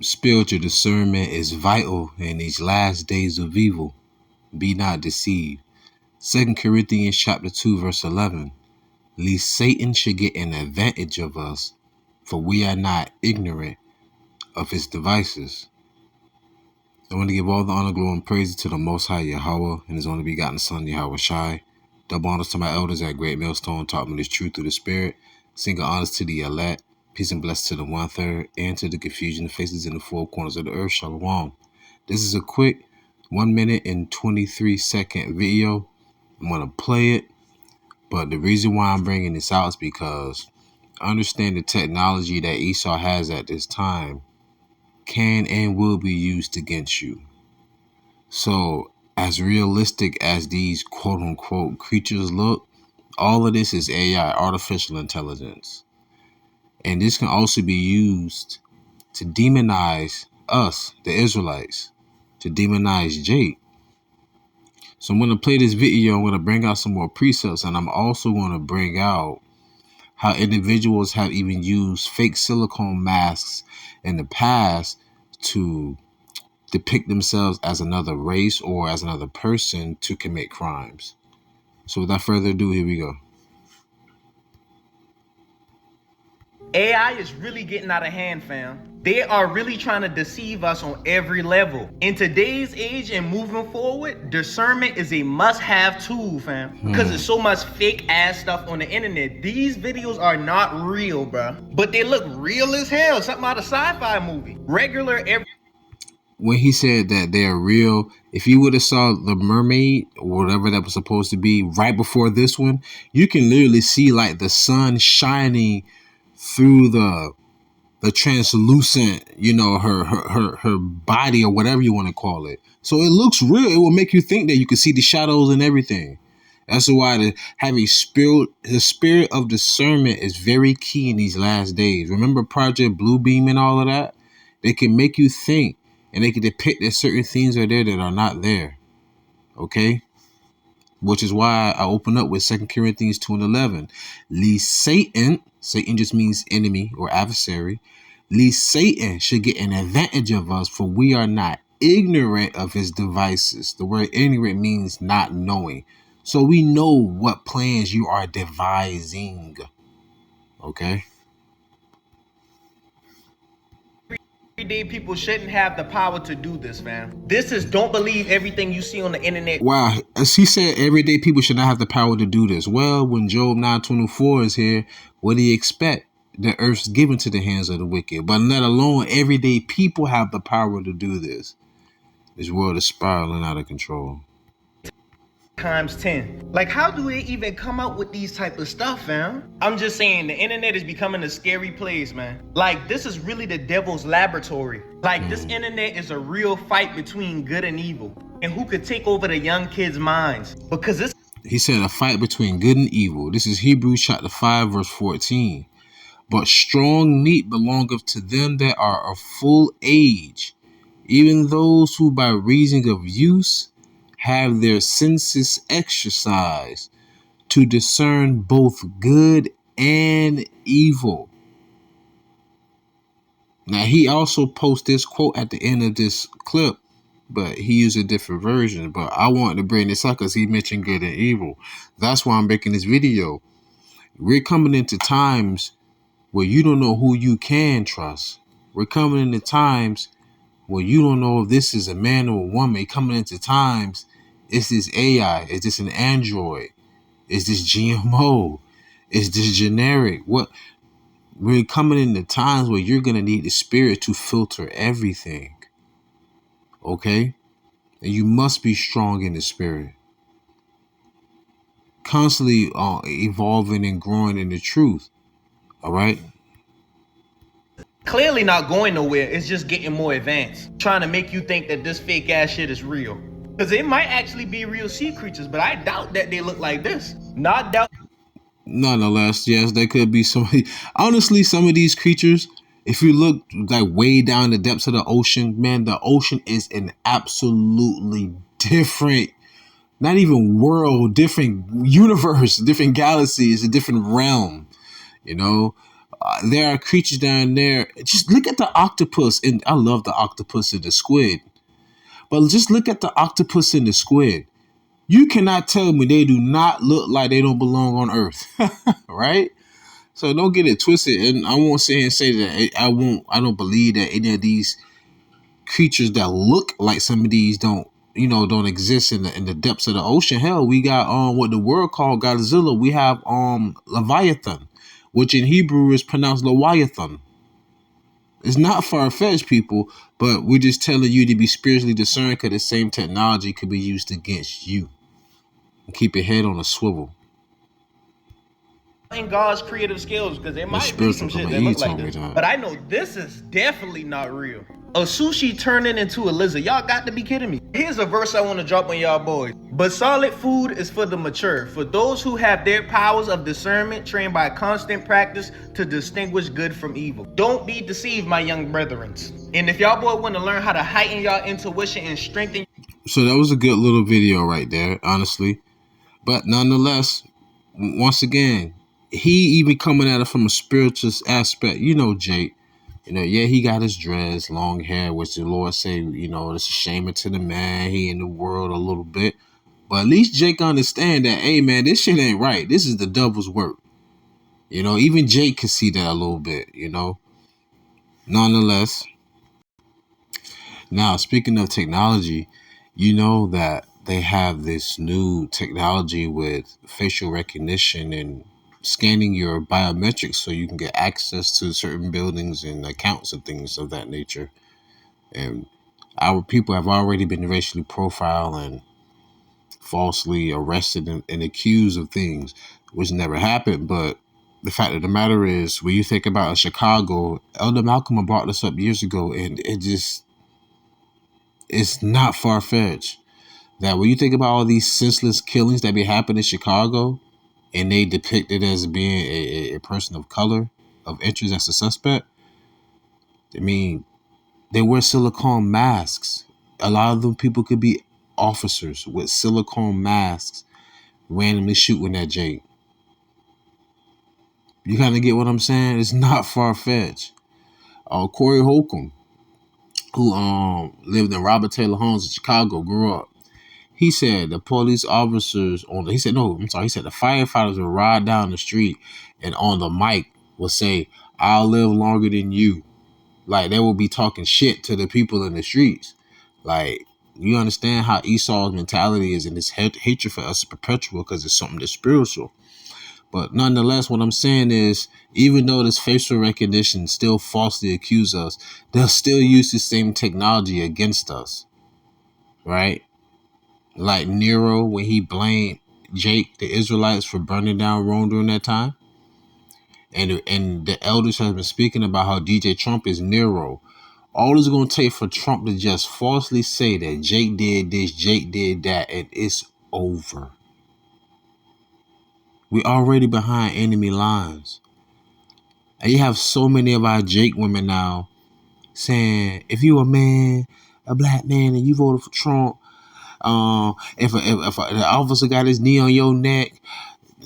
Spiritual discernment is vital in these last days of evil. Be not deceived. 2 Corinthians chapter 2, verse 11. Lest Satan should get an advantage of us, for we are not ignorant of his devices. I want to give all the honor, glory, and praise to the Most High Yahawah and his only begotten Son, YAHAWASHI. Double honors to my elders at Great Millstone, taught me this truth through the Spirit. Single honors to the elect. Peace and blessings to the 1/3 and to the confusion of faces in the four corners of the earth. Shalom. This is a quick 1 minute and 23-second video. I'm going to play it, but the reason why I'm bringing this out is because I understand the technology that Esau has at this time can and will be used against you. So as realistic as these quote-unquote creatures look, all of this is AI, artificial intelligence. And this can also be used to demonize us, the Israelites, to demonize Jake. So I'm going to play this video. I'm going to bring out some more precepts, and I'm also going to bring out how individuals have even used fake silicone masks in the past to depict themselves as another race or as another person to commit crimes. So without further ado, here we go. AI is really getting out of hand, fam. They are really trying to deceive us on every level. In today's age and moving forward, discernment is a must-have tool, fam. Because there's so much fake ass stuff on the internet. These videos are not real, bruh. But they look real as hell. Something out of sci-fi movie. When he said that they are real, if you would have saw The Mermaid or whatever that was supposed to be right before this one, you can literally see like the sun shining through the translucent, you know, her body or whatever you want to call it. So it looks real. It will make you think that you can see the shadows and everything. That's why the spirit of discernment is very key in these last days. Remember Project Bluebeam and all of that? They can make you think, and they can depict that certain things are there that are not there. Okay? Which is why I open up with 2 Corinthians 2:11. Lest Satan just means enemy or adversary. Lest Satan should get an advantage of us, for we are not ignorant of his devices. The word ignorant means not knowing. So we know what plans you are devising. Okay? Everyday people shouldn't have the power to do this, fam. This is don't believe everything you see on the internet. Wow, as he said, everyday people should not have the power to do this. Well, when Job 9:24 is here, what do you expect? The earth's given to the hands of the wicked. But let alone everyday people have the power to do this. This world is spiraling out of control. Times 10. Like, how do they even come up with these type of stuff, fam? I'm just saying, the internet is becoming a scary place, man. Like, this is really the devil's laboratory. Like, this internet is a real fight between good and evil, and who could take over the young kids' minds. Because this... He said a fight between good and evil. This is Hebrews chapter 5, verse 14. But strong meat belongeth to them that are of full age, even those who by reason of use have their senses exercised to discern both good and evil. Now, he also posts this quote at the end of this clip, but he used a different version. But I wanted to bring this up because he mentioned good and evil. That's why I'm making this video. We're coming into times where you don't know who you can trust. We're coming into times where you don't know if this is a man or a woman. You're coming into times, is this AI? Is this an android? Is this GMO? Is this generic? What? We're coming into times where you're going to need the spirit to filter everything. Okay? And you must be strong in the spirit. Constantly evolving and growing in the truth. All right? Clearly not going nowhere. It's just getting more advanced. Trying to make you think that this fake ass shit is real. Because it might actually be real sea creatures, but I doubt that they look like this. Not doubt. Nonetheless, yes, there could be some. Honestly, some of these creatures, if you look like way down the depths of the ocean, man, the ocean is an absolutely different, not even world, different universe, different galaxies, a different realm. You know, there are creatures down there. Just look at the octopus, and I love the octopus and the squid. But just look at the octopus and the squid. You cannot tell me they do not look like they don't belong on Earth, right? So don't get it twisted. And I won't sit here and say that I don't believe that any of these creatures that look like some of these don't exist in the depths of the ocean. Hell, we got what the world called Godzilla. We have Leviathan, which in Hebrew is pronounced Leviathan. It's not far-fetched, people, but we're just telling you to be spiritually discerned, because the same technology could be used against you. And keep your head on a swivel. In God's creative skills, because there might be some shit that look like this. But I know this is definitely not real. A sushi turning into a lizard. Y'all got to be kidding me. Here's a verse I want to drop on y'all boys. But solid food is for the mature, for those who have their powers of discernment trained by constant practice to distinguish good from evil. Don't be deceived, my young brethren. And if y'all boy want to learn how to heighten y'all intuition and strengthen. So that was a good little video right there, honestly. But nonetheless, once again, he even coming at it from a spiritual aspect. Jake. Yeah, he got his dreads, long hair, which the Lord say, it's a shame to the man. He in the world a little bit. But at least Jake understand that, hey, man, this shit ain't right. This is the devil's work. Even Jake can see that a little bit, Nonetheless. Now, speaking of technology, that they have this new technology with facial recognition and scanning your biometrics so you can get access to certain buildings and accounts and things of that nature. And our people have already been racially profiled and falsely arrested and accused of things, which never happened. But the fact of the matter is, when you think about Chicago, Elder Malcolm brought this up years ago, and it's not far-fetched that when you think about all these senseless killings that be happening in Chicago, and they depicted as being a person of color, of interest as a suspect, I mean, they wear silicone masks. A lot of them people could be officers with silicone masks randomly shooting at Jake. You kind of get what I'm saying? It's not far-fetched. Corey Holcomb, who lived in Robert Taylor Homes in Chicago, grew up. He said the police officers he said the firefighters would ride down the street and on the mic would say, "I'll live longer than you." Like, they will be talking shit to the people in the streets. Like, you understand how Esau's mentality is, and his hatred for us is perpetual because it's something that's spiritual. But nonetheless, what I'm saying is, even though this facial recognition still falsely accuse us, they'll still use the same technology against us. Right? Like Nero, when he blamed Jake, the Israelites, for burning down Rome during that time. And the elders have been speaking about how DJ Trump is Nero. All it's going to take for Trump to just falsely say that Jake did this, Jake did that, and it's over. We're already behind enemy lines. And you have so many of our Jake women now saying, if you a man, a black man, and you voted for Trump, if the officer got his knee on your neck,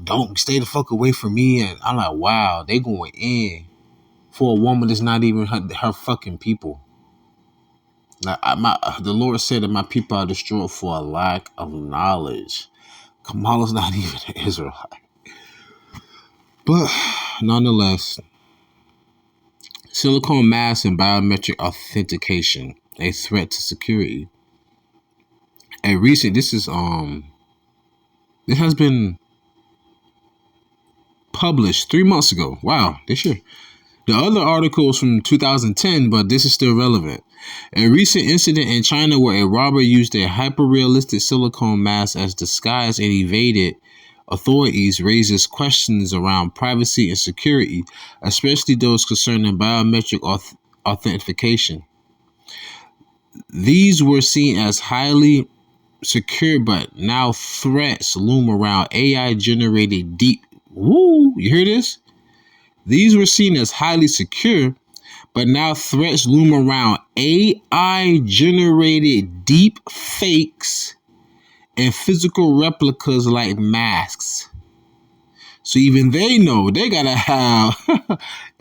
don't stay the fuck away from me. And I'm like, wow, they going in for a woman that's not even her fucking people. Like, the Lord said that my people are destroyed for a lack of knowledge. Kamala's not even an Israelite. But nonetheless, silicone masks and biometric authentication, a threat to security. This has been published 3 months ago. Wow, this year. The other article is from 2010, but this is still relevant. A recent incident in China where a robber used a hyper-realistic silicone mask as disguise and evaded authorities raises questions around privacy and security, especially those concerning biometric authentication. These were seen as highly secure, but now threats loom around AI-generated deep. Woo! You hear this? These were seen as highly secure, but now threats loom around AI-generated deep fakes and physical replicas like masks. So even they know they gotta have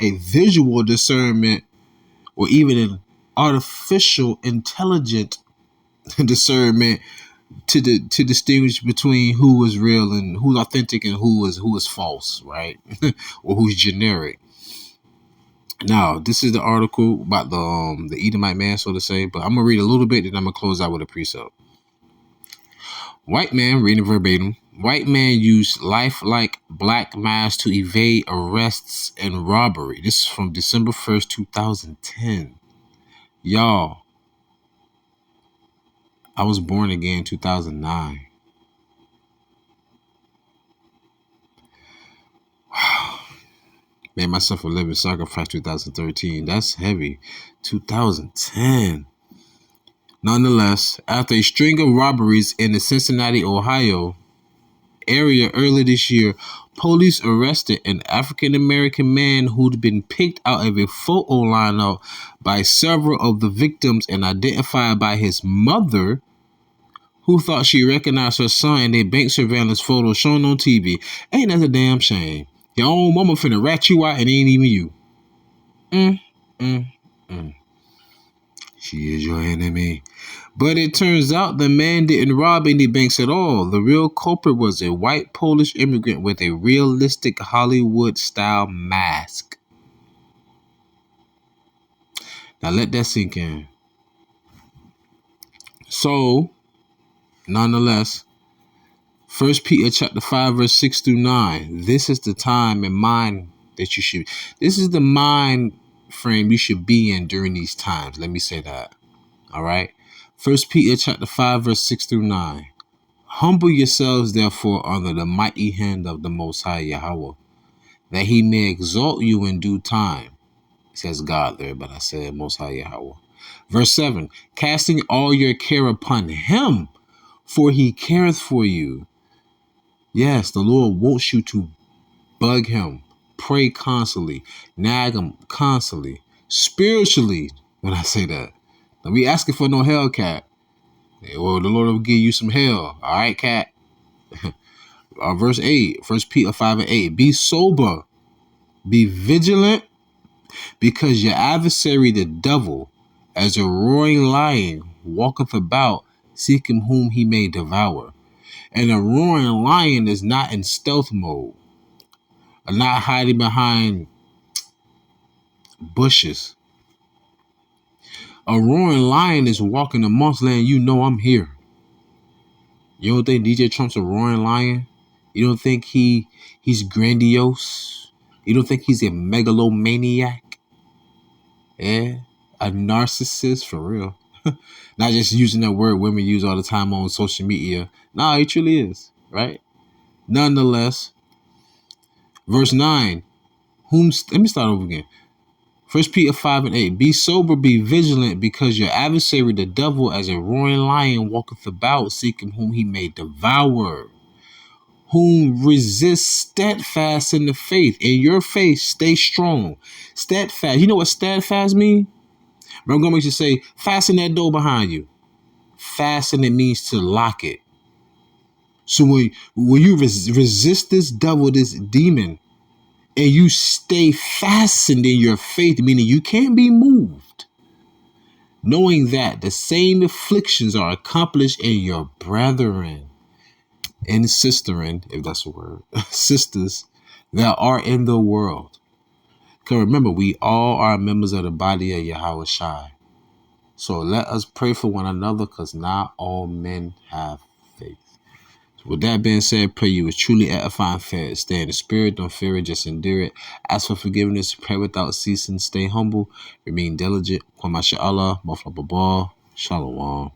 a visual discernment or even an artificial intelligent discernment to distinguish between who is real and who's authentic and who is false, right? Or who's generic. Now, this is the article about the Edomite man, so to say, but I'm gonna read a little bit, then I'm gonna close out with a precept. White man, reading verbatim, white man used lifelike black mask to evade arrests and robbery. This is from December 1st, 2010. Y'all, I was born again in 2009. Wow. Made myself a living sacrifice 2013. That's heavy. 2010. Nonetheless, after a string of robberies in the Cincinnati, Ohio area earlier this year, police arrested an African-American man who'd been picked out of a photo lineup by several of the victims and identified by his mother, who thought she recognized her son in a bank surveillance photo shown on TV. Ain't that a damn shame? Your own mama finna rat you out and it ain't even you. She is your enemy. But it turns out the man didn't rob any banks at all. The real culprit was a white Polish immigrant with a realistic Hollywood-style mask. Now let that sink in. So, nonetheless, 1 Peter chapter 5, verse 6 through 9. This is the time and mind that you should. This is the mind frame you should be in during these times. Let me say that. All right. 1 Peter chapter 5, verse 6 through 9. Humble yourselves, therefore, under the mighty hand of the Most High Yahweh, that he may exalt you in due time. It says God there, but I said Most High Yahweh. Verse 7. Casting all your care upon him, for he careth for you. Yes, the Lord wants you to bug him, pray constantly, nag him constantly, spiritually, when I say that. Don't be asking for no hell, cat. Well, the Lord will give you some hell. All right, cat. Verse 8, 1 Peter 5 and 8. Be sober, be vigilant, because your adversary, the devil, as a roaring lion, walketh about, seeking whom he may devour. And a roaring lion is not in stealth mode, not hiding behind bushes. A roaring lion is walking amongst land. You know I'm here. You don't think DJ Trump's a roaring lion? You don't think he's grandiose? You don't think he's a megalomaniac? Yeah, a narcissist for real. Not just using that word women use all the time on social media. Nah, he truly is, right? Nonetheless, verse 9. Let me start over again. 1 Peter 5 and 8. Be sober, be vigilant, because your adversary, the devil, as a roaring lion, walketh about, seeking whom he may devour. Whom resist steadfast in the faith. In your faith, stay strong. Steadfast. You know what steadfast means? I'm going to make you say, fasten that door behind you. Fasten, it means to lock it. So when you resist this devil, this demon, and you stay fastened in your faith, meaning you can't be moved, knowing that the same afflictions are accomplished in your brethren and sisterin, if that's a word, sisters that are in the world. Because remember, we all are members of the body of YAHAWASHI. So let us pray for one another, because not all men have faith. So with that being said, pray you is truly edifying, fed. Stay in the spirit, don't fear it, just endure it. Ask for forgiveness, pray without ceasing, stay humble, remain diligent. Kwama Sha'Allah, Shalom.